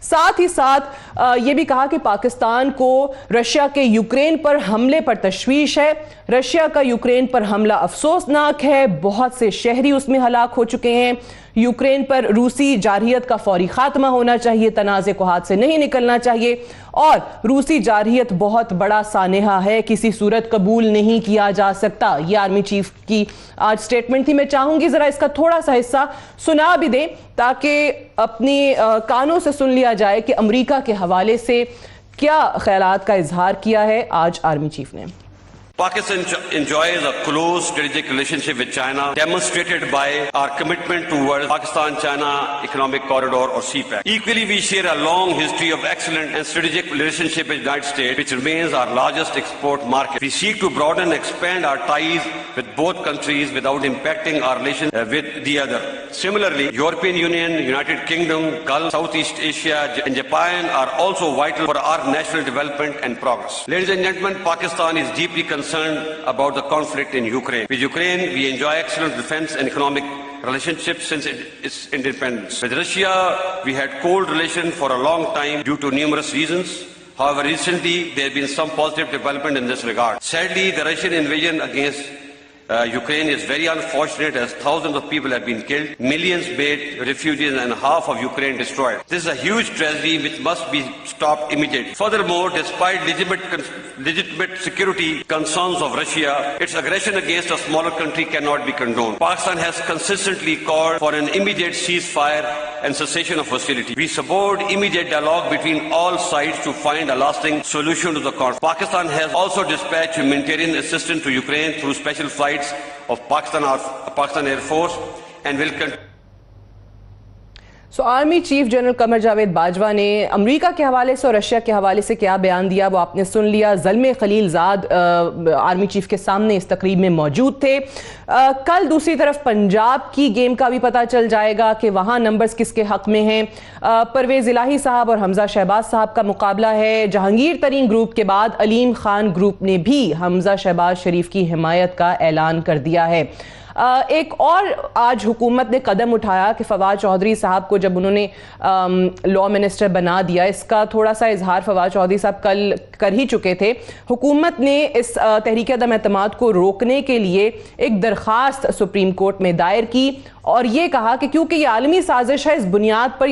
ساتھ ہی ساتھ یہ بھی کہا کہ پاکستان کو رشیا کے یوکرین پر حملے پر تشویش ہے. رشیا کا یوکرین پر حملہ افسوسناک ہے, بہت سے شہری اس میں ہلاک ہو چکے ہیں. یوکرین پر روسی جارحیت کا فوری خاتمہ ہونا چاہیے, تنازع کو ہاتھ سے نہیں نکلنا چاہیے, اور روسی جارحیت بہت بڑا سانحہ ہے, کسی صورت قبول نہیں کیا جا سکتا. یہ آرمی چیف کی آج سٹیٹمنٹ تھی. میں چاہوں گی ذرا اس کا تھوڑا سا حصہ سنا بھی دیں تاکہ اپنی کانوں سے سن لیا جائے کہ امریکہ کے حوالے سے کیا خیالات کا اظہار کیا ہے آج آرمی چیف نے. Pakistan enjoys a close strategic relationship with China, demonstrated by our commitment towards Pakistan-China Economic Corridor or CPEC. Equally, we share a long history of excellent and strategic relationship with the United States, which remains our largest export market. We seek to broaden and expand our ties with both countries without impacting our relations with the other. Similarly, European Union, United Kingdom, Gulf, Southeast Asia, and Japan are also vital for our national development and progress. Ladies and gentlemen, Pakistan is deeply concerned about the conflict in Ukraine. With Ukraine, we enjoy excellent defense and economic relationships since its independence. With Russia, we had cold relations for a long time due to numerous reasons. However, recently, there have been some positive development in this regard. Sadly, the Russian invasion against Ukraine is very unfortunate as thousands of people have been killed, millions made refugees and half of Ukraine destroyed. This is a huge tragedy which must be stopped immediately. Furthermore, despite legitimate security concerns of Russia, its aggression against a smaller country cannot be condoned. Pakistan has consistently called for an immediate ceasefire and cessation of hostility. We support immediate dialogue between all sides to find a lasting solution to the conflict. Pakistan has also dispatched humanitarian assistance to Ukraine through special flights of Pakistan Air Force and will continue. Army chief general Qamar Javed Bajwa نے امریکہ کے حوالے سے اور Russia کے حوالے سے کیا بیان دیا وہ آپ نے سن لیا. زلمے خلیل زاد آرمی چیف کے سامنے اس تقریب میں موجود تھے. کل دوسری طرف پنجاب کی گیم کا بھی پتہ چل جائے گا کہ وہاں نمبرز کس کے حق میں ہیں. پرویز الہی صاحب اور حمزہ شہباز صاحب کا مقابلہ ہے. جہانگیر ترین گروپ کے بعد علیم خان گروپ نے بھی حمزہ شہباز شریف کی حمایت کا اعلان کر دیا ہے. ایک اور آج حکومت نے قدم اٹھایا کہ فواد چودھری صاحب کو جب انہوں نے لا منسٹر بنا دیا, اس کا تھوڑا سا اظہار فواد چودھری صاحب کل کر ہی چکے تھے. حکومت نے اس تحریک عدم اعتماد کو روکنے کے لیے ایک درخواست سپریم کورٹ میں دائر کی اور یہ کہا کہ کیونکہ یہ عالمی سازش ہے اس بنیاد پر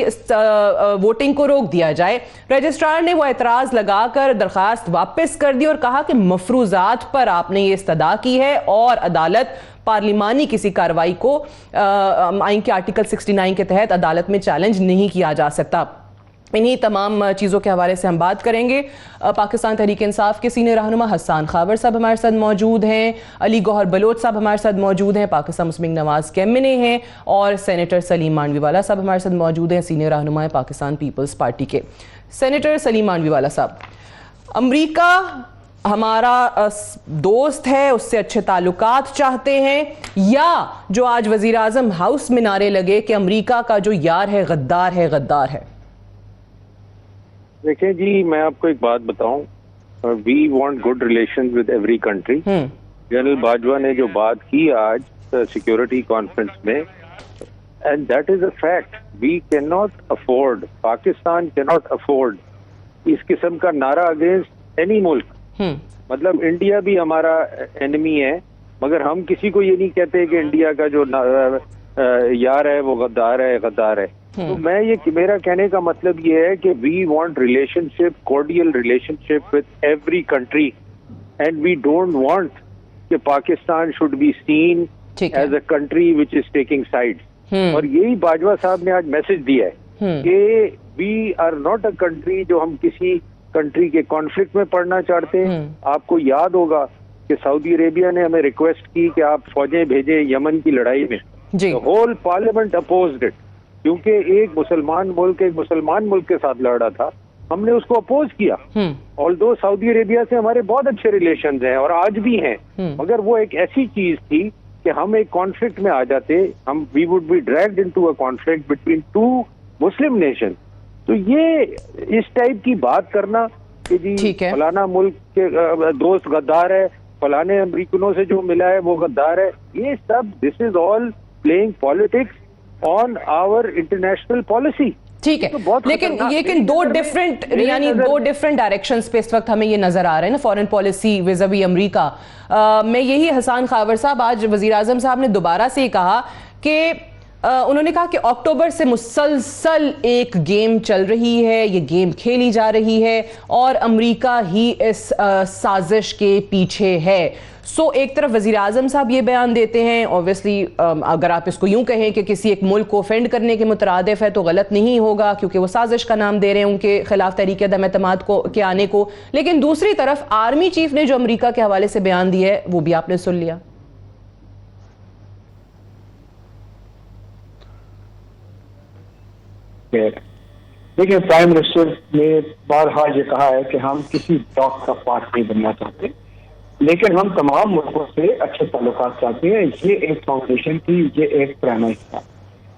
ووٹنگ کو روک دیا جائے. رجسٹرار نے وہ اعتراض لگا کر درخواست واپس کر دی اور کہا کہ مفروضات پر آپ نے یہ استدعا کی ہے اور عدالت پارلیمانی کسی کارروائی کو آئین کے آرٹیکل 69 کے تحت عدالت میں چیلنج نہیں کیا جا سکتا. انہی تمام چیزوں کے حوالے سے ہم بات کریں گے. پاکستان تحریک انصاف کے سینئر رہنما حسان خاور صاحب ہمارے ساتھ موجود ہیں, علی گوہر بلوچ صاحب ہمارے ساتھ موجود ہیں, پاکستان مسلم لیگ نواز کے MNA ہیں, اور سینیٹر سلیم مانڈوی والا صاحب ہمارے ساتھ موجود ہیں, سینئر رہنما پاکستان پیپلز پارٹی کے. سینیٹر سلیم مانڈوی والا صاحب, امریکہ ہمارا دوست ہے, اس سے اچھے تعلقات چاہتے ہیں, یا جو آج وزیر اعظم ہاؤس میں نعرے لگے کہ امریکہ کا جو یار ہے غدار ہے غدار ہے؟ دیکھیں جی, میں آپ کو ایک بات بتاؤں, we want good relations with every country. General Bajwa نے جو بات کی آج سیکورٹی کانفرنس میں, and that is a fact, we can not afford, Pakistan کی ناٹ افورڈ اس قسم کا نعرہ اگینسٹ اینی ملک. مطلب انڈیا بھی ہمارا اینمی ہے, مگر ہم کسی کو یہ نہیں کہتے کہ انڈیا کا جو یار ہے وہ غدار ہے غدار ہے. تو میں یہ میرا کہنے کا مطلب یہ ہے کہ we want relationship, cordial relationship with every country, and we don't want کہ Pakistan should be seen as a country which is taking side. اور یہی باجوہ صاحب نے آج میسج دیا ہے کہ we are not a country جو ہم کسی کنٹری کے کانفلکٹ میں پڑھنا چاہتے ہیں. آپ کو یاد ہوگا کہ سعودی عربیہ نے ہمیں ریکویسٹ کی کہ آپ فوجیں بھیجیں یمن کی لڑائی میں. ہول پارلیمنٹ اپوزڈ اٹ, کیونکہ ایک مسلمان ملک کے ساتھ لڑ رہا تھا, ہم نے اس کو اپوز کیا. آلدو سعودی عربیہ سے ہمارے بہت اچھے ریلیشنز ہیں اور آج بھی ہیں, مگر وہ ایک ایسی چیز تھی کہ ہم ایک کانفلکٹ میں آ جاتے, ہم we would be dragged into a conflict between two Muslim nation. تو یہ اس ٹائپ کی بات کرنا کہ جی فلانا ملک کے دوست غدار ہے, فلانے امریکنوں سے جو ملا ہے وہ غدار ہے, یہ سب دس از آل پلئنگ پالیٹکس آن آور انٹرنیشنل پالیسی. ٹھیک ہے, لیکن دو ڈفرنٹ ڈائریکشنز پہ اس وقت ہمیں یہ نظر آ رہے ہیں نا فارن پالیسی ویزاوی امریکہ. میں یہی حسان خاور صاحب, آج وزیر اعظم صاحب نے دوبارہ سے کہا کہ انہوں نے کہا کہ اکتوبر سے مسلسل ایک گیم چل رہی ہے, یہ گیم کھیلی جا رہی ہے اور امریکہ ہی اس سازش کے پیچھے ہے. سو ایک طرف وزیر اعظم صاحب یہ بیان دیتے ہیں, اوبویسلی اگر آپ اس کو یوں کہیں کہ کسی ایک ملک کو اوفینڈ کرنے کے مترادف ہے تو غلط نہیں ہوگا کیونکہ وہ سازش کا نام دے رہے ہیں ان کے خلاف تحریک عدم اعتماد کے آنے کو. لیکن دوسری طرف آرمی چیف نے جو امریکہ کے حوالے سے بیان دیا ہے وہ بھی آپ نے سن لیا. دیکھیں, پرائم منسٹر نے بارہا یہ کہا ہے کہ ہم کسی بلاک کا پارٹ نہیں بننا چاہتے, لیکن ہم تمام ملکوں سے اچھے تعلقات چاہتے ہیں. یہ ایک فاؤنڈیشن تھی, یہ ایک پریمائس تھا.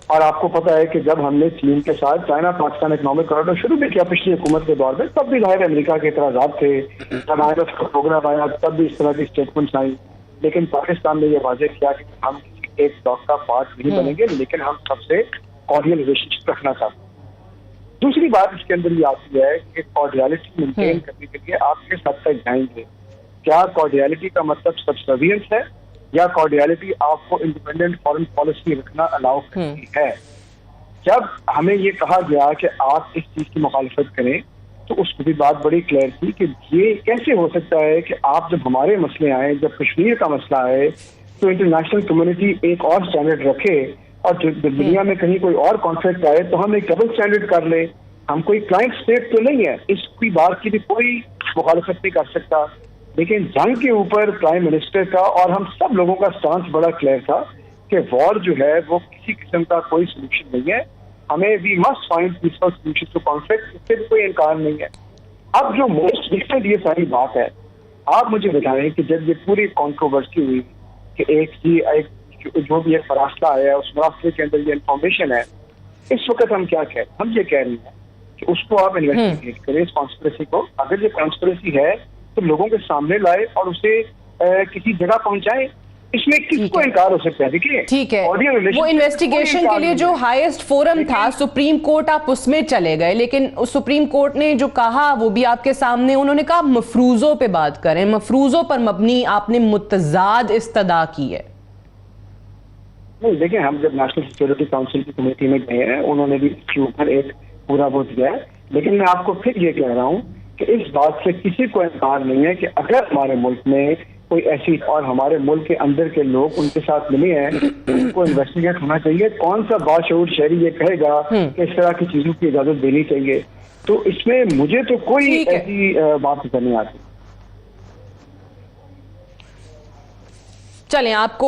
اور آپ کو پتا ہے کہ جب ہم نے چین کے ساتھ چائنا پاکستان اکنامک کوریڈور شروع بھی کیا پچھلی حکومت کے دور میں, تب بھی ظاہر امریکہ کے اعتراضات تھے. جب IMF کا پروگرام آیا تب بھی اس طرح کی اسٹیٹمنٹس آئی, لیکن پاکستان نے یہ واضح کیا کہ ہم کسی ایک بلاک کا پارٹ نہیں بنیں گے, لیکن ہم سب سے کارڈیل ریلیشن شپ رکھنا چاہتے ہیں. دوسری بات اس کے اندر یہ آتی ہے کہ کارڈیالٹی مینٹین کرنے کے لیے آپ کس حد تک جائیں گے. کیا کارڈیالٹی کا مطلب سبسروینس ہے یا کارڈیالٹی آپ کو انڈیپینڈنٹ فارن پالیسی رکھنا الاؤ کرتی ہے؟ جب ہمیں یہ کہا گیا کہ آپ اس چیز کی مخالفت کریں تو اس کی بھی بات بڑی کلیئر تھی کہ یہ کیسے ہو سکتا ہے کہ آپ جب ہمارے مسئلے آئے, جب کشمیر کا مسئلہ آئے تو انٹرنیشنل کمیونٹی ایک اور سٹینڈرڈ رکھے, اور دنیا میں کہیں کوئی اور کانفلکٹ آئے تو ہم ایک ڈبل سٹینڈرڈ کر لیں. ہم کوئی کلائنٹ اسٹیٹ تو نہیں ہے, اس کی بات کی بھی کوئی مخالفت نہیں کر سکتا. لیکن جنگ کے اوپر پرائم منسٹر کا اور ہم سب لوگوں کا سٹانس بڑا کلیئر تھا کہ وار جو ہے وہ کسی قسم کا کوئی سولوشن نہیں ہے. ہمیں we must find peaceful solution to conflict, اس سے بھی کوئی انکار نہیں ہے. اب جو موسٹ ریسنٹ یہ ساری بات ہے, آپ مجھے بتائیں کہ جب یہ پوری کانٹروورسی ہوئی کہ ایک جو بھی ایک فراستہ آیا ہے اس فراستے کے اندر یہ انفارمیشن ہے, اس وقت ہم کیا کہہ رہے ہیں؟ ہم یہ کہہ رہے ہیں کہ اس کو آپ انویسٹیگیٹ کریں, اس کانسپریسی کو. اگر یہ کانسپریسی ہے تو لوگوں کے سامنے لائے اور اسے کسی جگہ پہنچائے. اس میں کس کو انکار ہو سکتا ہے؟ دیکھیے ٹھیک ہے, وہ انویسٹیگیشن کے لیے جو ہائیسٹ فورم تھا سپریم کورٹ, آپ اس میں چلے گئے, لیکن سپریم کورٹ نے جو کہا وہ بھی آپ کے سامنے, انہوں نے کہا مفروضوں پہ بات کریں, مفروضوں پر مبنی آپ نے متضاد استدعا کی ہے. نہیں دیکھیں, ہم جب نیشنل سیکورٹی کاؤنسل کی کمیٹی میں گئے ہیں انہوں نے بھی اس کے اوپر ایک پورا وہ دیا ہے, لیکن میں آپ کو پھر یہ کہہ رہا ہوں کہ اس بات سے کسی کو انکار نہیں ہے کہ اگر ہمارے ملک میں کوئی ایسی, اور ہمارے ملک کے اندر کے لوگ ان کے ساتھ ملے ہیں, ان کو انویسٹیگیٹ ہونا چاہیے. کون سا باشعور شہری یہ کہے گا کہ اس طرح کی چیزوں کی اجازت دینی چاہیے؟ تو اس میں مجھے تو کوئی ایسی بات نظر نہیں آتی. چلیں, آپ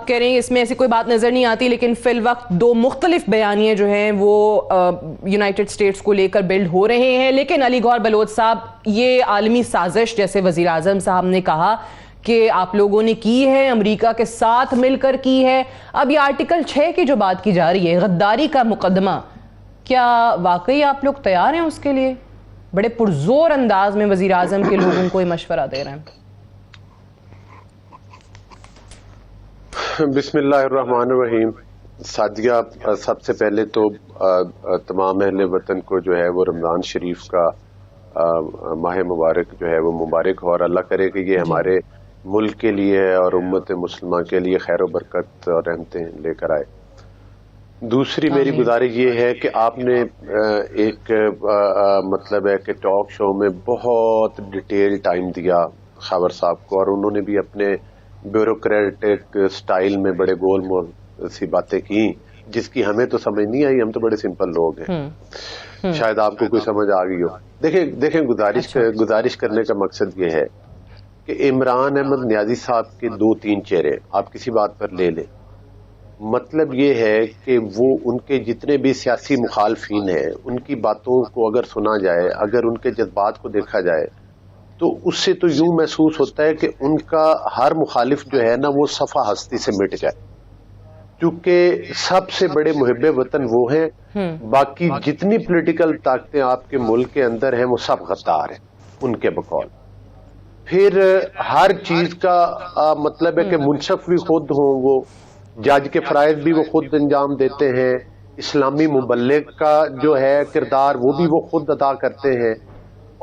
کہہ رہے ہیں اس میں ایسی کوئی بات نظر نہیں آتی, لیکن فی الوقت دو مختلف بیانیے جو ہیں وہ یونائٹڈ اسٹیٹس کو لے کر بلڈ ہو رہے ہیں. لیکن علی گوہر بلوچ صاحب, یہ عالمی سازش جیسے وزیر اعظم صاحب نے کہا کہ آپ لوگوں نے کی ہے, امریکہ کے ساتھ مل کر کی ہے, اب یہ آرٹیکل 6 کی جو بات کی جا رہی ہے, غداری کا مقدمہ, کیا واقعی آپ لوگ تیار ہیں اس کے لیے؟ بڑے پرزور انداز میں وزیر اعظم کے لوگوں کو یہ مشورہ دے رہے ہیں. بسم اللہ الرحمن الرحیم. سعدیہ, سب سے پہلے تو تمام اہل وطن کو جو ہے وہ رمضان شریف کا ماہ مبارک جو ہے وہ مبارک ہو, اور اللہ کرے کہ یہ ہمارے ملک کے لیے اور امت مسلمہ کے لیے خیر و برکت اور رحمتیں لے کر آئے. دوسری میری گزارش یہ ہے کہ آپ نے ایک مطلب ہے کہ ٹاک شو میں بہت ڈیٹیل ٹائم دیا خاور صاحب کو, اور انہوں نے بھی اپنے بیوروکریٹک سٹائل میں بڑے گول مول سی باتیں کی جس کی ہمیں تو سمجھ نہیں آئی. ہم تو بڑے سمپل لوگ ہیں, شاید آپ کو کوئی سمجھ آ گئی ہو. دیکھیں گزارش کرنے کا مقصد یہ ہے کہ عمران احمد نیازی صاحب کے 2-3 چہرے آپ کسی بات پر لے لیں. مطلب یہ ہے کہ وہ ان کے جتنے بھی سیاسی مخالفین ہیں ان کی باتوں کو اگر سنا جائے, اگر ان کے جذبات کو دیکھا جائے, تو اس سے تو یوں محسوس ہوتا ہے کہ ان کا ہر مخالف جو ہے نا وہ صفحہ ہستی سے مٹ جائے, کیونکہ سب سے بڑے محب وطن وہ ہیں. باقی جتنی پولیٹیکل طاقتیں آپ کے ملک کے اندر ہیں وہ سب غدار ہیں ان کے بقول. پھر ہر چیز کا مطلب ہے کہ منصف بھی خود ہوں, وہ جج کے فرائض بھی وہ خود انجام دیتے ہیں, اسلامی مبلغ کا جو ہے کردار وہ بھی وہ خود ادا کرتے ہیں،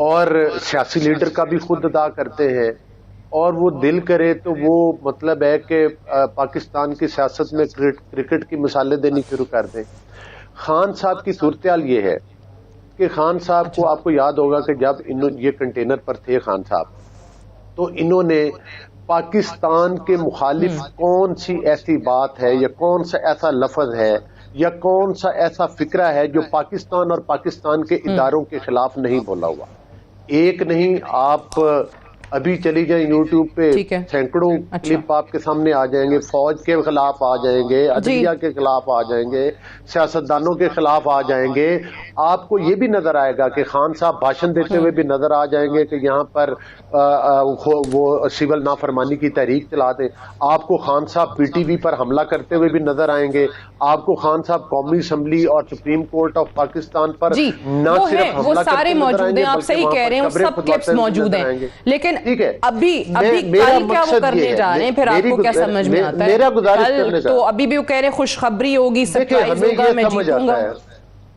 اور سیاسی لیڈر کا بھی خود ادا کرتے ہیں، اور وہ دل کرے تو وہ مطلب ہے کہ پاکستان کی سیاست میں کرکٹ کی مثالیں دینی شروع کر دیں۔ خان صاحب کی صورتحال یہ ہے کہ خان صاحب کو آپ کو یاد ہوگا کہ جب یہ کنٹینر پر تھے خان صاحب، تو انہوں نے پاکستان کے مخالف کون سی ایسی بات ہے یا کون سا ایسا لفظ ہے یا کون سا ایسا فکرہ ہے جو پاکستان اور پاکستان کے اداروں کے خلاف نہیں بولا ہوا؟ ایک نہیں، آپ ابھی چلی جائیں یوٹیوب پہ سینکڑوں کلپ آپ کے سامنے آ جائیں گے، فوج کے خلاف آ جائیں گے، عدلیہ کے خلاف آ جائیں گے، سیاستدانوں کے خلاف آ جائیں گے۔ آپ کو یہ بھی نظر آئے گا کہ خان صاحب بھاشن دیتے ہوئے بھی نظر آ جائیں گے کہ یہاں پر وہ سول نافرمانی کی تحریک چلا دیں۔ آپ کو خان صاحب پی ٹی وی پر حملہ کرتے ہوئے بھی نظر آئیں گے۔ آپ کو خان صاحب قومی اسمبلی اور سپریم کورٹ آف پاکستان پر نہ صرف حملہ کرتے ہوئے نظر آئیں گے بلکہ وہاں پر قبریں کھدواتے ہوئے نظر آئیں گے۔ لیکن ٹھیک ہے، ابھی کل کیا وہ کرنے جا رہے ہیں، پھر آپ کو کیا سمجھ میں آتا ہے؟ میرا گزارش کرنے کا تو ابھی بھی وہ کہہ رہے ہیں خوشخبری ہوگی، سرپرائز ہوگا، میں جیتوں گا۔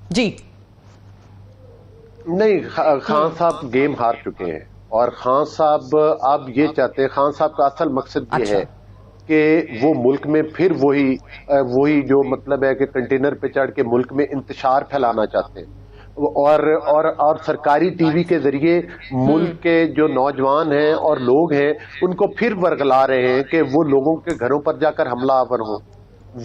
جی نہیں، خان صاحب گیم ہار چکے ہیں، اور خان صاحب اب یہ چاہتے ہیں، خان صاحب کا اصل مقصد یہ ہے کہ وہ ملک میں پھر وہی جو مطلب ہے کہ کنٹینر پہ چڑھ کے ملک میں انتشار پھیلانا چاہتے ہیں، اور سرکاری ٹی وی کے ذریعے ملک کے جو نوجوان ہیں اور لوگ ہیں ان کو پھر ورگلا رہے ہیں کہ وہ لوگوں کے گھروں پر جا کر حملہ آور ہوں،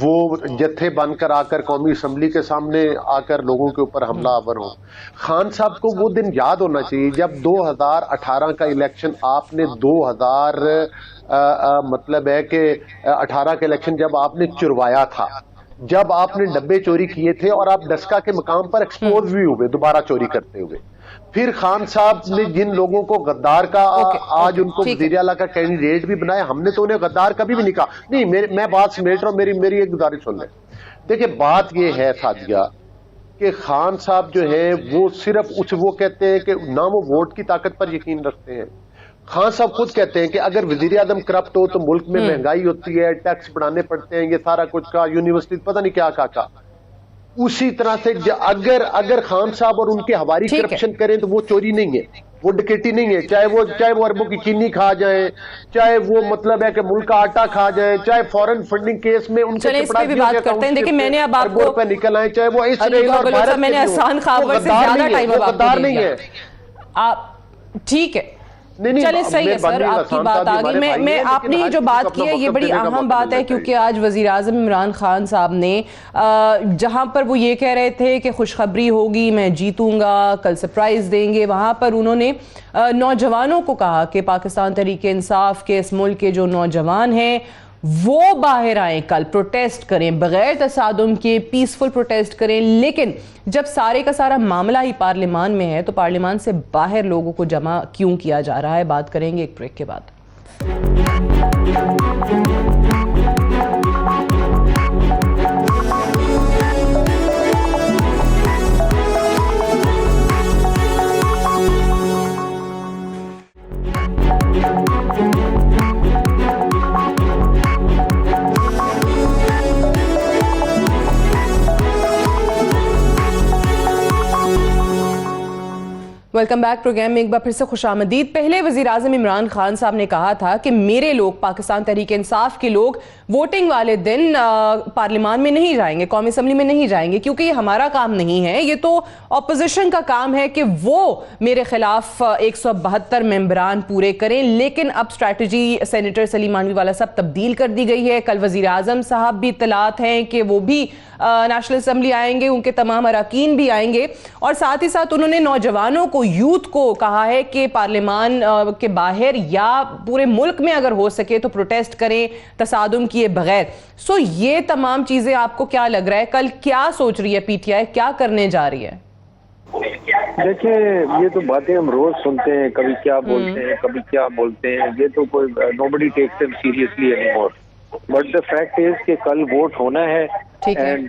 وہ جتھے بن کر آ کر قومی اسمبلی کے سامنے آ کر لوگوں کے اوپر حملہ آور ہوں۔ خان صاحب کو وہ دن یاد ہونا چاہیے جب 2018 کا الیکشن آپ نے 2000 مطلب ہے کہ 18 کا الیکشن جب آپ نے چروایا تھا، جب آپ نے ڈبے چوری کیے تھے اور آپ ڈسکا کے مقام پر ایکسپوز بھی ہوئے دوبارہ چوری کرتے ہوئے، پھر خان صاحب نے جن لوگوں کو غدار کا آج ان کو وزیر اعلیٰ کا کینڈیڈیٹ بھی بنایا، ہم نے تو انہیں غدار کبھی بھی نہیں کہا۔ نہیں، میں بات سمیٹ رہا ہوں، میری ایک گزارش سن لیں۔ دیکھیں، بات یہ ہے سعدیہ کہ خان صاحب جو ہے وہ صرف وہ کہتے ہیں کہ نہ وہ ووٹ کی طاقت پر یقین رکھتے ہیں۔ خان صاحب خود کہتے ہیں کہ اگر وزیر اعظم کرپٹ ہو تو ملک میں مہنگائی ہوتی ہے، ٹیکس بڑھانے پڑتے ہیں، یہ سارا کچھ کا یونیورسٹی پتہ نہیں کیا کا۔ اسی طرح سے اگر خان صاحب اور ان کے ہواری کرپشن کریں تو وہ چوری نہیں ہے، وہ ڈکیٹی نہیں ہے، چاہے وہ اربوں کی چینی کھا جائیں، چاہے وہ مطلب ہے کہ ملک کا آٹا کھا جائیں، چاہے فورن فنڈنگ کیس میں ان کے اربوں روپے نکل آئیں، چاہے وہ اسرائیل اور غدار نہیں ہے۔ ٹھیک ہے، چلیں صحیح ہے سر، آپ کی بات آگئی۔ میں آپ نے جو بات کی ہے یہ بڑی اہم بات ہے، کیونکہ آج وزیراعظم عمران خان صاحب نے جہاں پر وہ یہ کہہ رہے تھے کہ خوشخبری ہوگی، میں جیتوں گا، کل سرپرائز دیں گے، وہاں پر انہوں نے نوجوانوں کو کہا کہ پاکستان تحریک انصاف کے اس ملک کے جو نوجوان ہیں وہ باہر آئیں، کل پروٹیسٹ کریں، بغیر تصادم کے پیسفل پروٹیسٹ کریں۔ لیکن جب سارے کا سارا معاملہ ہی پارلیمان میں ہے تو پارلیمان سے باہر لوگوں کو جمع کیوں کیا جا رہا ہے؟ بات کریں گے ایک بریک کے بعد۔ ویلکم بیک پروگرام میں ایک بار پھر سے خوش آمدید۔ پہلے وزیراعظم عمران خان صاحب نے کہا تھا کہ میرے لوگ، پاکستان تحریک انصاف کے لوگ ووٹنگ والے دن پارلیمان میں نہیں جائیں گے، قومی اسمبلی میں نہیں جائیں گے، کیونکہ یہ ہمارا کام نہیں ہے، یہ تو اپوزیشن کا کام ہے کہ وہ میرے خلاف 172 ممبران پورے کریں۔ لیکن اب اسٹریٹجی سینیٹر سلیم مانوی والا صاحب تبدیل کر دی گئی ہے۔ کل وزیراعظم صاحب بھی اطلاعات ہیں کہ وہ بھی نیشنل اسمبلی آئیں گے، ان کے تمام اراکین بھی آئیں گے، اور ساتھ ہی ساتھ انہوں نے نوجوانوں کو، یوتھ کو کہا ہے کہ پارلیمان کے باہر یا پورے ملک میں اگر ہو سکے تو پروٹیسٹ کریں تصادم کیے بغیر۔ سو یہ تمام چیزیں آپ کو کیا لگ رہا ہے کل کیا سوچ رہی ہے پی ٹی آئی، کیا کرنے جا رہی ہے؟ دیکھیں، یہ تو باتیں ہم روز سنتے ہیں، کبھی کیا بولتے ہیں کبھی کیا بولتے ہیں، یہ تو کوئی nobody takes them seriously anymore. But the fact is کہ کل ووٹ ہونا ہے، اینڈ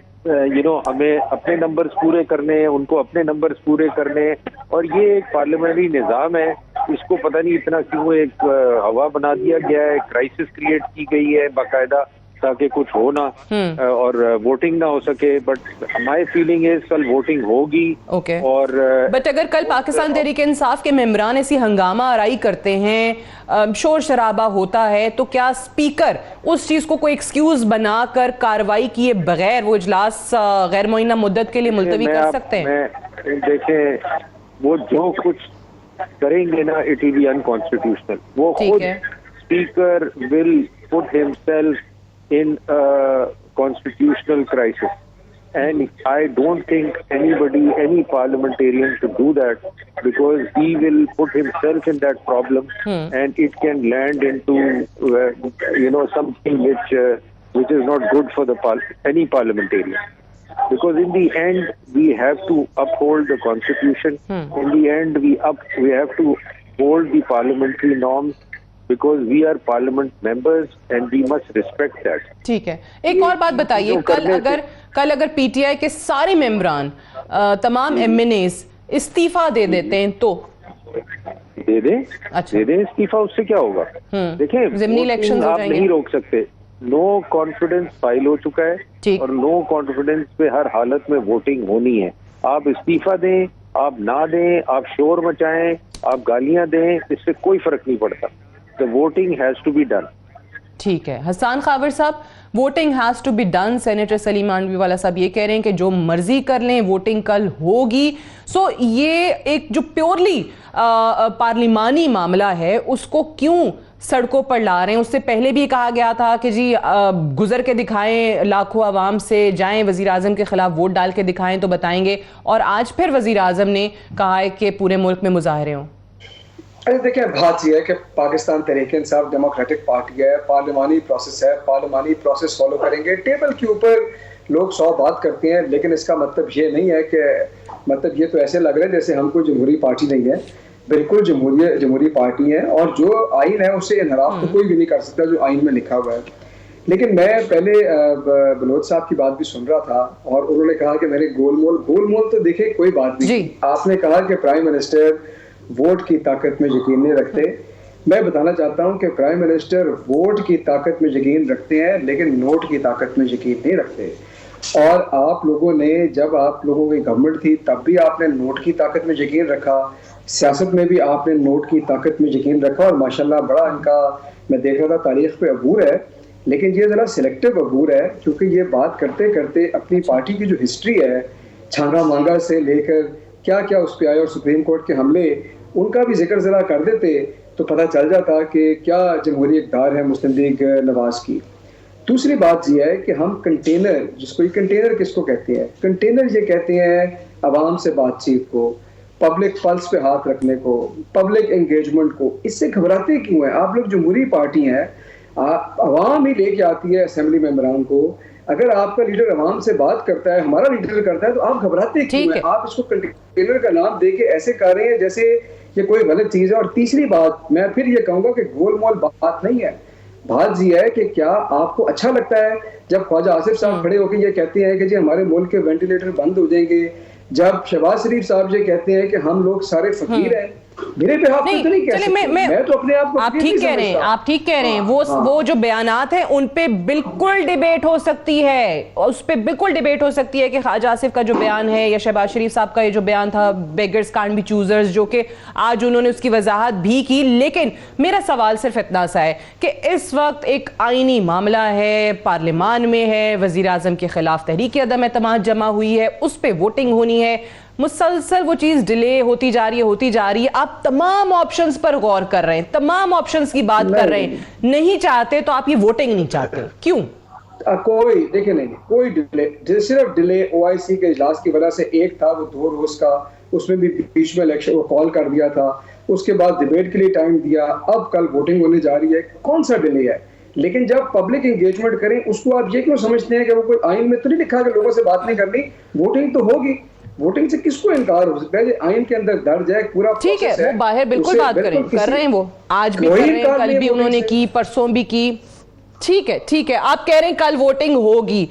ہمیں اپنے نمبرز پورے کرنے ہیں، ان کو اپنے نمبرز پورے کرنے ہیں، اور یہ ایک پارلیمنٹری نظام ہے، اس کو پتہ نہیں اتنا کیوں ایک ہوا بنا دیا گیا ہے، کرائسس کریٹ کی گئی ہے باقاعدہ تاکہ کچھ ہو نہ اور ووٹنگ نہ ہو سکے. بٹ مائی فیلنگ از کل ووٹنگ ہوگی. اور بٹ اگر کل پاکستان تحریک انصاف کے ممبران ایسی ہنگامہ آرائی کرتے ہیں, شور شرابہ ہوتا ہے, تو کیا اسپیکر اس چیز کو کوئی ایکسکیوز بنا کر کارروائی کیے بغیر وہ اجلاس غیر معینہ مدت کے لیے ملتوی کر سکتے ہیں؟ دیکھیں وہ جو کچھ کریں گے نا اٹ ول بی انکانسٹیٹیوشنل. وہ خود speaker will put himself in a constitutional crisis, and I don't think any parliamentarian should do that, because he will put himself in that problem and it can land into something which is not good for any parliamentarian, because in the end we have to uphold the constitution. In the end we have to hold the parliamentary norms, because we are parliament members and we must respect that. ٹھیک ہے. ایک اور بات بتائیے, کل اگر P T I کے سارے ممبران تمام ایم این ایز استعفیٰ دے دیتے ہیں تو دے دیں استعفیٰ, اس سے کیا ہوگا؟ دیکھیں ضمنی الیکشن آپ نہیں روک سکتے. نو کانفیڈنس فائل ہو چکا ہے اور نو کانفیڈنس پہ ہر حالت میں ووٹنگ ہونی ہے. آپ استعفیٰ دیں, آپ نہ دیں, آپ شور مچائیں, آپ گالیاں دیں, اس سے کوئی فرق نہیں پڑتا. The voting has to be done. ٹھیک ہے. حسان خاور صاحب, voting has to be done. Senator Saleem آنوی والا صاحب یہ کہہ رہے ہیں کہ جو مرضی کر لیں ووٹنگ کل ہوگی. سو یہ ایک جو پیورلی پارلیمانی معاملہ ہے اس کو کیوں سڑکوں پر لا رہے ہیں؟ اس سے پہلے بھی کہا گیا تھا کہ جی گزر کے دکھائیں, لاکھوں عوام سے جائیں, وزیر اعظم کے خلاف ووٹ ڈال کے دکھائیں تو بتائیں گے. اور آج پھر وزیر اعظم نے کہا ہے کہ پورے ملک میں مظاہرے ہوں. دیکھیں بات یہ ہے کہ پاکستان تحریک انصاف ڈیموکریٹک پارٹی ہے, پارلیمانی پروسیس ہے, پارلیمانی پروسیس فالو کریں گے. ٹیبل کے اوپر لوگ 100 بات کرتے ہیں, لیکن اس کا مطلب یہ نہیں ہے کہ مطلب یہ تو ایسے لگ رہا ہے جیسے ہم کوئی جمہوری پارٹی نہیں ہے. بالکل جمہوری پارٹی ہے, اور جو آئین ہے اس سے انحراف تو کوئی بھی نہیں کر سکتا جو آئین میں لکھا ہوا ہے. لیکن میں پہلے بلوچ صاحب کی بات بھی سن رہا تھا اور انہوں نے کہا کہ میرے گول مول تو دیکھیں کوئی بات نہیں. آپ نے کہا کہ پرائم منسٹر ووٹ کی طاقت میں یقین نہیں رکھتے. میں بتانا چاہتا ہوں کہ پرائم منسٹر ووٹ کی طاقت میں یقین رکھتے ہیں لیکن نوٹ کی طاقت میں یقین نہیں رکھتے. اور آپ لوگوں نے, جب آپ لوگوں کی گورنمنٹ تھی تب بھی آپ نے نوٹ کی طاقت میں یقین رکھا, سیاست میں بھی آپ نے نوٹ کی طاقت میں یقین رکھا, اور ماشاءاللہ بڑا ان کا میں دیکھ رہا تھا تاریخ پہ عبور ہے. لیکن یہ ذرا سلیکٹو عبور ہے, کیونکہ یہ بات کرتے کرتے اپنی پارٹی کی جو ہسٹری ہے چھانگا مانگا سے لے کر کیا کیا اس پہ آئے اور سپریم کورٹ کے حملے, ان کا بھی ذکر ذرا کر دیتے تو پتہ چل جاتا کہ کیا جمہوری اقدار ہے مسلم لیگ نواز کی. دوسری بات یہ ہے کہ ہم کنٹینر, جس کو یہ کنٹینر کس کو کہتے ہیں؟ کنٹینر یہ کہتے ہیں عوام سے بات چیت کو, پبلک پلس پہ ہاتھ رکھنے کو, پبلک انگیجمنٹ کو. اس سے گھبراتے کیوں ہیں آپ لوگ؟ جمہوری پارٹی ہیں, عوام ہی لے کے آتی ہے اسمبلی ممبران کو. اگر آپ کا لیڈر عوام سے بات کرتا ہے, ہمارا لیڈر کرتا ہے, تو آپ گھبراتے کیوں ہیں؟ آپ اس کو کنٹینر کا نام دے کے ایسے کر رہے ہیں جیسے یہ کوئی غلط چیز ہے. اور تیسری بات میں پھر یہ کہوں گا کہ گول مول بات نہیں ہے. بات یہ ہے کہ کیا آپ کو اچھا لگتا ہے جب خواجہ آصف صاحب کھڑے ہو کے یہ کہتے ہیں کہ جی ہمارے ملک کے وینٹیلیٹر بند ہو جائیں گے, جب شہباز شریف صاحب یہ کہتے ہیں کہ ہم لوگ سارے فقیر ہیں؟ میرے پہ آپ تو نہیں کہہ سکتے, میں تو اپنے آپ کو آپ ٹھیک کہہ رہے ہیں, آپ ٹھیک کہہ رہے ہیں. وہ جو بیانات ہیں ان پہ بالکل ڈیبیٹ ہو سکتی ہے, اس پہ بالکل ڈیبیٹ ہو سکتی ہے کہ خواجہ آصف کا جو بیان ہے یا شہباز شریف صاحب کا یہ جو بیان تھا بیگرز کانٹ بی چوزرز, جو کہ آج انہوں نے اس کی وضاحت بھی کی. لیکن میرا سوال صرف اتنا سا ہے کہ اس وقت ایک آئینی معاملہ ہے, پارلیمان میں ہے, وزیر اعظم کے خلاف تحریک عدم اعتماد جمع ہوئی ہے, اس پہ ووٹنگ ہونی ہے, مسلسل وہ چیز ڈیلے ہوتی جا رہی ہے. آپ تمام آپشنز پر غور کر رہے ہیں, تمام آپشنز کی بات کر رہے ہیں, نہیں چاہتے تو آپ یہ ووٹنگ نہیں چاہتے کیوں؟ کوئی دیکھیں نہیں, کوئی ڈیلے, صرف ڈیلے OIC کے اجلاس کی وجہ سے ایک تھا وہ 2 روز کا, اس میں بھی بیچ میں الیکشن وہ کال کر دیا تھا, اس کے بعد ڈیبیٹ کے لیے ٹائم دیا, اب کل ووٹنگ ہونے جا رہی ہے. کون سا ڈیلے ہے؟ لیکن جب پبلک انگیجمنٹ کریں اس کو آپ یہ کیوں سمجھتے ہیں کہ وہ کوئی آئین میں تو نہیں لکھا کہ لوگوں سے بات نہیں کرنی, ووٹنگ تو ہوگی. ووٹنگ سے کس کو انکار ہو سکتا ہے؟ یہ آئین کے اندر درج ہے پورا. ٹھیک ہے, وہ باہر بالکل بات کریں, کر رہے ہیں, وہ آج بھی کر رہے ہیں, کل بھی انہوں نے کی, پرسوں بھی کی. ٹھیک ہے, آپ کہہ رہے ہیں کل ووٹنگ ہوگی.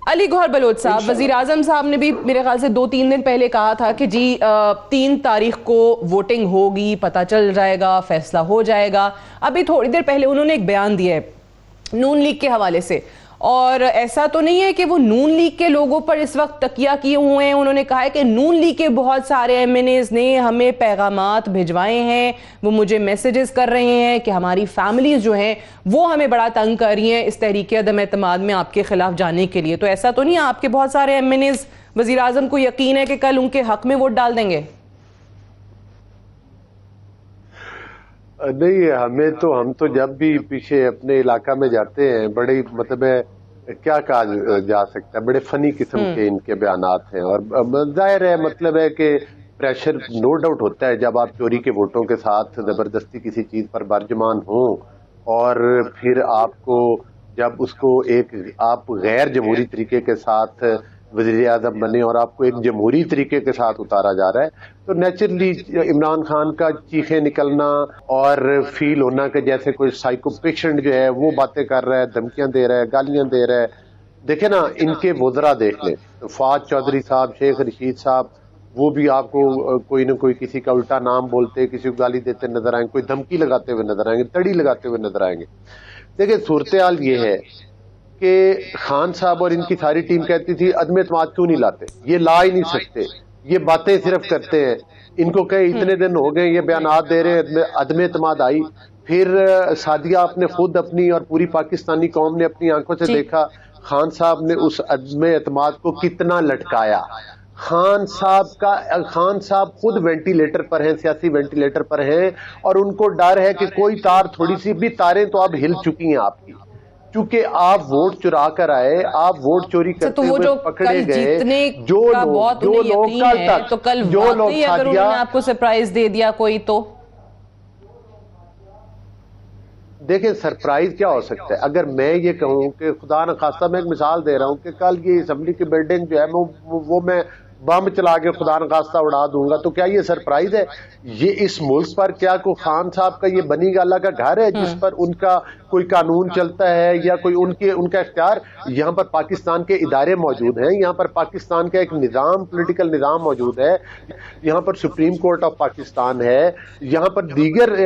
علی گوہر بلوچ صاحب, وزیر اعظم صاحب نے بھی میرے خیال سے 2-3 دن پہلے کہا تھا کہ جی 3 تاریخ کو ووٹنگ ہوگی, پتہ چل جائے گا, فیصلہ ہو جائے گا. ابھی تھوڑی دیر پہلے انہوں نے ایک بیان دیا ہے نون لیگ کے حوالے سے, اور ایسا تو نہیں ہے کہ وہ نون لیگ کے لوگوں پر اس وقت تکیہ کیے ہوئے ہیں. انہوں نے کہا ہے کہ نون لیگ کے بہت سارے ایم این ایز نے ہمیں پیغامات بھجوائے ہیں, وہ مجھے میسیجز کر رہے ہیں کہ ہماری فیملیز جو ہیں وہ ہمیں بڑا تنگ کر رہی ہیں اس تحریک عدم اعتماد میں آپ کے خلاف جانے کے لیے. تو ایسا تو نہیں ہے آپ کے بہت سارے ایم این ایز وزیر اعظم کو یقین ہے کہ کل ان کے حق میں ووٹ ڈال دیں گے؟ نہیں, ہم تو جب بھی پیچھے اپنے علاقہ میں جاتے ہیں بڑی مطلب کیا کہا جا سکتا ہے, بڑے فنی قسم کے ان کے بیانات ہیں. اور ظاہر ہے مطلب ہے کہ پریشر نو ڈاؤٹ ہوتا ہے جب آپ چوری کے ووٹوں کے ساتھ زبردستی کسی چیز پر برجمان ہوں, اور پھر آپ کو جب اس کو آپ غیر جمہوری طریقے کے ساتھ وزیر اعظم بنے اور آپ کو ایک جمہوری طریقے کے ساتھ اتارا جا رہا ہے, تو نیچرلی عمران خان کا چیخیں نکلنا اور فیل ہونا کہ جیسے کوئی سائیکو پیشنٹ جو ہے وہ باتیں کر رہا ہے, دھمکیاں دے رہا ہے, گالیاں دے رہا ہے. دیکھیں نا ان کے وزراء دیکھ لیں, فواد چودھری صاحب, شیخ رشید صاحب, وہ بھی آپ کو کوئی نہ کوئی کسی کا الٹا نام بولتے, کسی کو گالی دیتے نظر آئیں گے, کوئی دھمکی لگاتے ہوئے نظر آئیں گے, تڑی لگاتے ہوئے نظر آئیں گے. دیکھیں صورتحال یہ ہے کہ خان صاحب اور ان کی ساری ٹیم کہتی تھی عدم اعتماد کیوں نہیں لاتے, یہ لا ہی نہیں سکتے, یہ باتیں صرف کرتے ہیں. ان کو کہے اتنے دن ہو گئے یہ بیانات دے رہے, عدم اعتماد آئی. پھر سعدیہ آپ نے خود اپنی اور پوری پاکستانی قوم نے اپنی آنکھوں سے دیکھا خان صاحب نے اس عدم اعتماد کو کتنا لٹکایا. خان صاحب خود وینٹیلیٹر پر ہیں, سیاسی وینٹیلیٹر پر ہیں, اور ان کو ڈر ہے کہ کوئی تار تھوڑی سی بھی, تاریں تو اب ہل چکی ہیں آپ کی, چونکہ آپ ووٹ چرا کر آئے, آپ ووٹ چوری کرتے ہوئے پکڑے گئے. جو لوگ آپ کو سرپرائز دے دیا کوئی, تو دیکھیں سرپرائز کیا ہو سکتا ہے. اگر میں یہ کہوں کہ خدا نخواستہ, میں ایک مثال دے رہا ہوں کہ کل یہ اسمبلی کی بلڈنگ جو ہے وہ میں بم چلا کے خدا نخواستہ اڑا دوں گا, تو کیا یہ سرپرائز ہے؟ یہ اس ملک پر کیا کوئی خان صاحب کا یہ بنی گالہ کا گھر ہے جس پر ان کا کوئی قانون چلتا ہے یا کوئی ان کا اختیار؟ یہاں پر پاکستان کے ادارے موجود ہیں, یہاں پر پاکستان کا ایک نظام, پولیٹیکل نظام موجود ہے, یہاں پر سپریم کورٹ آف پاکستان ہے, یہاں پر دیگر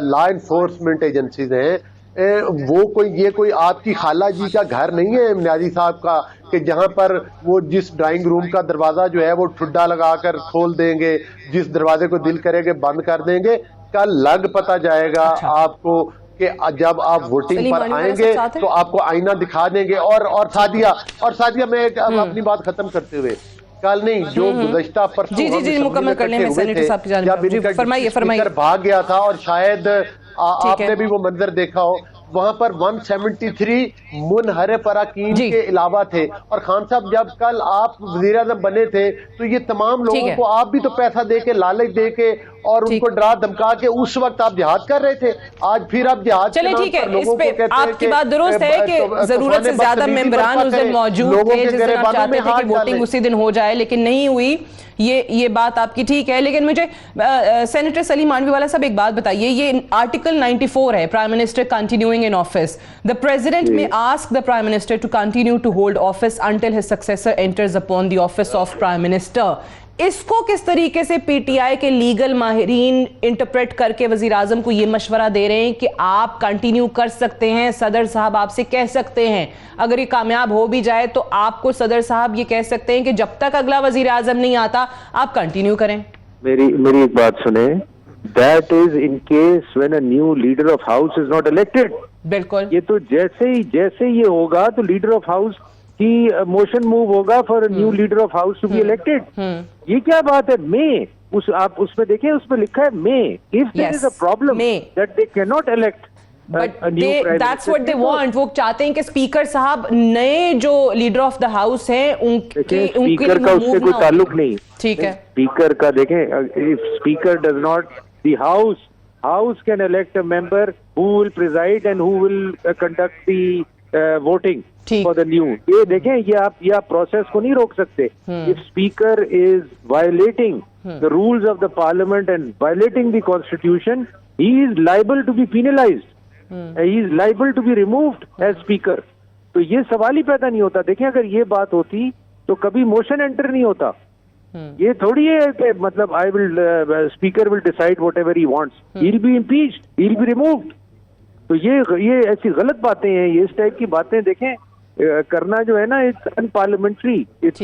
لا انفورسمنٹ ایجنسیز ہیں. یہ کوئی آپ کی خالہ جی کا گھر نہیں ہے نیازی صاحب کا, کہ جہاں پر وہ جس ڈرائنگ روم کا دروازہ جو ہے وہ ٹھڈا لگا کر کھول دیں گے, جس دروازے کو دل کرے گے بند کر دیں گے. کل لگ پتہ جائے گا آپ کو کہ جب آپ ووٹنگ پر آئیں گے تو آپ کو آئینہ دکھا دیں گے. اور سعدیہ میں اپنی بات ختم کرتے ہوئے, کل نہیں جو گزشتہ پرسوں مکمل کر لیں, جب ان کا اسپیکر بھاگ گیا تھا, اور شاید آپ نے بھی وہ منظر دیکھا ہو, وہاں پر 173 منحرف اراکین کے علاوہ تھے. اور خان صاحب جب کل آپ وزیر اعظم بنے تھے تو یہ تمام لوگوں کو آپ بھی تو پیسہ دے کے, لالچ دے کے, اور ان کو ڈرا دھمکا کے اس وقت آپ جہاد کر رہے تھے. آج پھر آپ جہاد چلے ٹھیک ہے, اس پہ آپ کی بات درست ہے کہ ضرورت سے زیادہ ممبران اس دن موجود تھے جس دن آپ چاہتے تھے کہ ووٹنگ اسی دن ہو جائے, لیکن نہیں ہوئی. یہ بات آپ کی ٹھیک ہے, لیکن مجھے سینیٹر سلیم مانوی والا صاحب ایک بات بتائیے. یہ آرٹیکل 94 ہے, prime minister continuing in office. The President may ask the Prime Minister to continue to hold office until his successor enters upon the office of Prime Minister. اس کو کس طریقے سے پی ٹی آئی کے legal ماہرین interpret کر کے وزیر اعظم کو یہ مشورہ دے رہے ہیں کہ آپ کنٹینیو کر سکتے ہیں, صدر صاحب آپ سے کہہ سکتے ہیں, اگر یہ کامیاب ہو بھی جائے تو آپ کو صدر صاحب یہ کہہ سکتے ہیں کہ جب تک اگلا وزیر اعظم نہیں آتا آپ کنٹینیو کریں. میری ایک بات سنیں, that is in case when a new leader of house is not elected. بالکل, یہ تو جیسے یہ ہوگا تو لیڈر آف ہاؤس کی موشن موو ہوگا for a new leader of house to be elected. یہ کیا بات ہے؟ آپ اس میں دیکھیں, اس میں لکھا ہے may. If there is a problem that they can not elect, that's what they want. وہ چاہتے ہیں کہ اسپیکر صاحب نئے جو لیڈر آف دا ہاؤس ہیں ان کے اسپیکر کا اس سے کوئی تعلق نہیں. ٹھیک ہے, اسپیکر کا دیکھیں, speaker does not, the House can elect a member who will preside and who will conduct the voting for the new. یہ دیکھیں, یہ آپ پروسیس کو نہیں روک سکتے. If speaker is violating the rules of the parliament and violating the constitution, he is liable to be penalized. He is liable to be removed as speaker. تو یہ سوال ہی پیدا نہیں ہوتا. دیکھیں اگر یہ بات ہوتی تو کبھی موشن انٹر نہیں ہوتا. یہ تھوڑی ہے کہ مطلب speaker will decide whatever he wants, he will be impeached, he will be removed. تو یہ ایسی غلط باتیں ہیں, یہ اس ٹائپ کی باتیں دیکھیں کرنا جو ہے نا it's unparliamentary, it's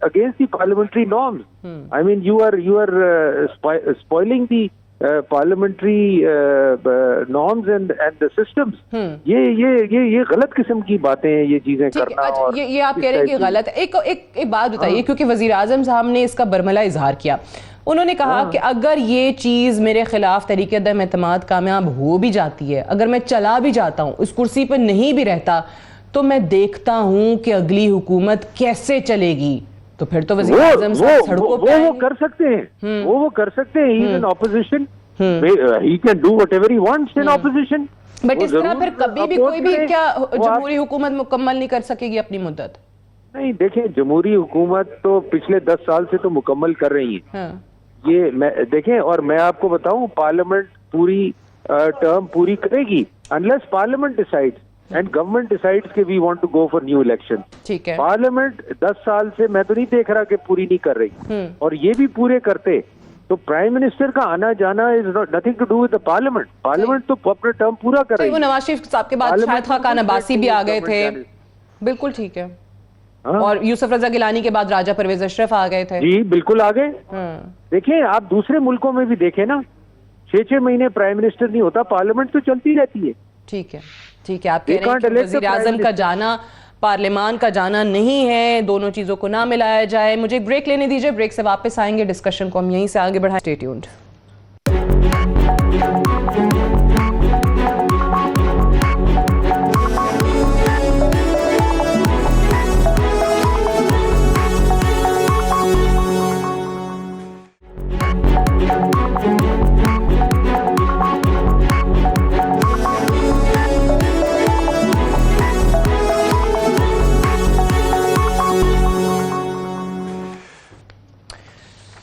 against the parliamentary norms. I mean you are spoiling the parliamentary norms and the systems. یہ غلط قسم کی باتیں ہیں یہ چیزیں کرنا. اور یہ آپ کہہ رہے ہیں کہ غلط ہے. ایک بات بتائیے, کیونکہ وزیر اعظم صاحب نے اس کا برملا اظہار کیا. انہوں نے کہا کہ اگر یہ چیز میرے خلاف تحریک عدم اعتماد کامیاب ہو بھی جاتی ہے, اگر میں چلا بھی جاتا ہوں, اس کرسی پہ نہیں بھی رہتا, تو میں دیکھتا ہوں کہ اگلی حکومت کیسے چلے گی. تو پھر تو وزیر اعظم صاحب سڑکوں پہ وہ کر سکتے ہیں, وہ کر سکتے ہیں. He is in opposition, he can do whatever he wants in opposition. But اس طرح پھر کبھی بھی کوئی بھی کیا جمہوری حکومت مکمل نہیں کر سکے گی اپنی مدت؟ نہیں دیکھیں, جمہوری حکومت تو پچھلے 10 سال سے تو مکمل کر رہی ہے. یہ دیکھیں, اور میں آپ کو بتاؤں پارلیمنٹ پوری ٹرم پوری کرے گی unless parliament decides and government decides کہ we want to go for new election. ٹھیک ہے, پارلیمنٹ 10 سال سے میں تو نہیں دیکھ رہا کہ پوری نہیں کر رہی, اور یہ بھی پورے کرتے تو پرائم منسٹر کا آنا جانا is nothing to do with parliament. Parliament تو اپنا ٹرم پورا کر رہی ہے. وہ نواز شریف صاحب کے بعد شاہد خاقان عباسی بھی آ گئے تھے. بالکل ٹھیک ہے. اور یوسف رضا گیلانی کے بعد راجہ پرویز اشرف آ گئے تھے. جی بالکل آ گئے. دیکھیں آپ دوسرے ملکوں میں بھی دیکھیں نا, 6 مہینے پرائم منسٹر نہیں ہوتا, پارلیمنٹ تو چلتی رہتی ہے. ٹھیک ہے, ٹھیک ہے. آپ کہہ رہے ہیں کہ وزیر اعظم کا جانا پارلیمان کا جانا نہیں ہے, دونوں چیزوں کو نہ ملایا جائے. مجھے ایک بریک لینے دیجئے, بریک سے واپس آئیں گے, ڈسکشن کو ہم یہیں سے آگے بڑھائیں. Stay tuned.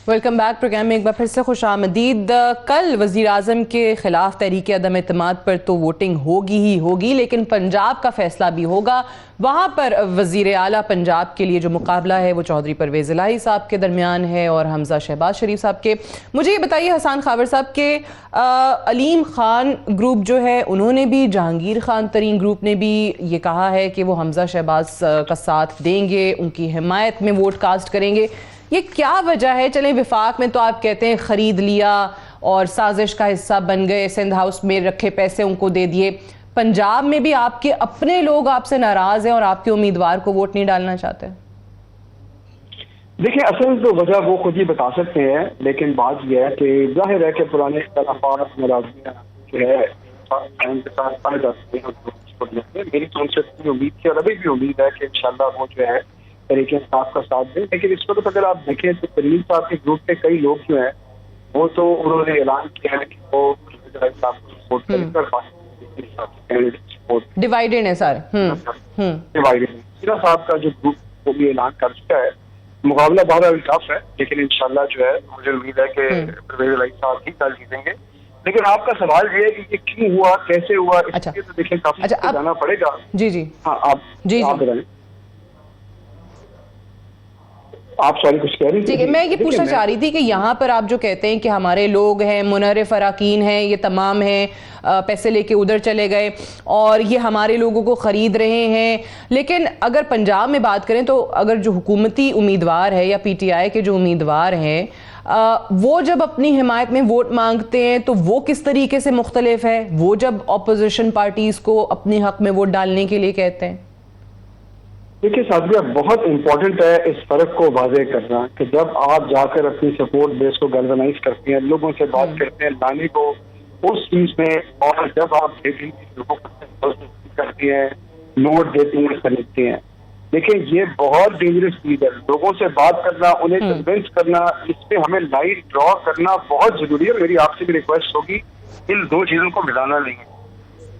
Welcome back. Programme میں ایک بار پھر سے خوش آمدید. کل وزیر اعظم کے خلاف تحریک عدم اعتماد پر تو ووٹنگ ہوگی ہی ہوگی, لیکن پنجاب کا فیصلہ بھی ہوگا. وہاں پر وزیر اعلیٰ پنجاب کے لیے جو مقابلہ ہے وہ چودھری پرویز الہی صاحب کے درمیان ہے اور حمزہ شہباز شریف صاحب کے. مجھے یہ بتائیے حسان خاور صاحب کہ علیم خان گروپ جو ہے انہوں نے بھی, جہانگیر خان ترین گروپ نے بھی یہ کہا ہے کہ وہ حمزہ شہباز کا ساتھ دیں گے, ان کی حمایت میں ووٹ کاسٹ کریں گے. یہ کیا وجہ ہے؟ چلیں وفاق میں تو آپ کہتے ہیں خرید لیا اور سازش کا حصہ بن گئے, سندھ ہاؤس میں رکھے پیسے ان کو دے دیے. پنجاب میں بھی آپ کے اپنے لوگ آپ سے ناراض ہیں اور آپ کے امیدوار کو ووٹ نہیں ڈالنا چاہتے. دیکھیں اصل تو وجہ وہ خود ہی بتا سکتے ہیں, لیکن بات یہ ہے کہ ظاہر ہے کہ پرانے اختلافات ناراضیاں جو ہے میری تو ان سے امید تھی اور ابھی بھی امید ہے کہ انشاءاللہ وہ جو ہے طریقے انصاف کا ساتھ دیں. لیکن اس وقت اگر آپ دیکھیں تو ترین صاحب کے گروپ کے کئی لوگ جو ہیں وہ تو انہوں نے اعلان کیا ہے کہ وہ سپورٹ کریں گے. ڈیوائیڈڈ ہے سر. ڈیوائیڈڈ صاحب کا جو گروپ وہ بھی اعلان کر چکا ہے. مقابلہ بہت ٹف ہے, لیکن انشاءاللہ جو ہے مجھے امید ہے کہ پرویز الہی صاحب ہی کل جیتیں گے. لیکن آپ کا سوال یہ ہے کہ یہ کیوں ہوا, کیسے ہوا, اس لیے تو دیکھیں کافی جانا پڑے گا. جی جی ہاں آپ بتائیں. آپ سوری کچھ کہہ رہی تھی؟ میں یہ پوچھنا چاہ رہی تھی کہ یہاں پر آپ جو کہتے ہیں کہ ہمارے لوگ ہیں, منحرف اراکین ہیں, یہ تمام ہیں, پیسے لے کے ادھر چلے گئے اور یہ ہمارے لوگوں کو خرید رہے ہیں. لیکن اگر پنجاب میں بات کریں تو اگر جو حکومتی امیدوار ہے یا پی ٹی آئی کے جو امیدوار ہیں وہ جب اپنی حمایت میں ووٹ مانگتے ہیں تو وہ کس طریقے سے مختلف ہے وہ جب اپوزیشن پارٹیز کو اپنے حق میں ووٹ ڈالنے کے لیے کہتے ہیں؟ دیکھیے ساتھیہ بہت امپورٹنٹ ہے اس فرق کو واضح کرنا کہ جب آپ جا کر اپنی سپورٹ بیس کو گلوانائز کرتے ہیں, لوگوں سے بات کرتے ہیں لانے کو اس چیز میں, اور جب آپ لوگوں کو کرتے ہیں, نوٹ دیتے ہیں, خریدتے ہیں. دیکھیں یہ بہت ڈینجرس چیز ہے. لوگوں سے بات کرنا, انہیں کنوینس کرنا, اس پہ ہمیں لائن ڈرا کرنا بہت ضروری ہے. میری آپ سے بھی ریکویسٹ ہوگی ان دو چیزوں کو ملانا نہیں ہے.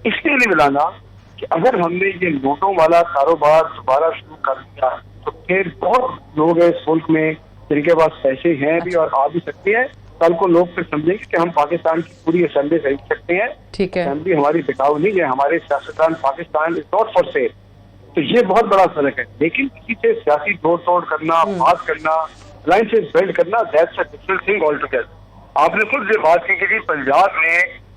اس لیے نہیں ملانا کہ اگر ہم نے یہ نوٹوں والا کاروبار دوبارہ شروع کر دیا تو پھر بہت لوگ ہیں اس ملک میں جن کے پاس پیسے ہیں بھی اور آ بھی سکتے ہیں. کل کو لوگ پھر سمجھیں گے کہ ہم پاکستان کی پوری اسمبلی خرید سکتے ہیں. اسمبلی ہماری بکاؤ نہیں ہے, ہمارے سیاستدان Pakistan is not for sale. تو یہ بہت بڑا فرق ہے. لیکن کسی سے سیاسی جوڑ توڑ کرنا, بات کرنا, الائنسز بلڈ کرنا, that's a different thing all together. آپ نے خود یہ بات کی کہ پنجاب میں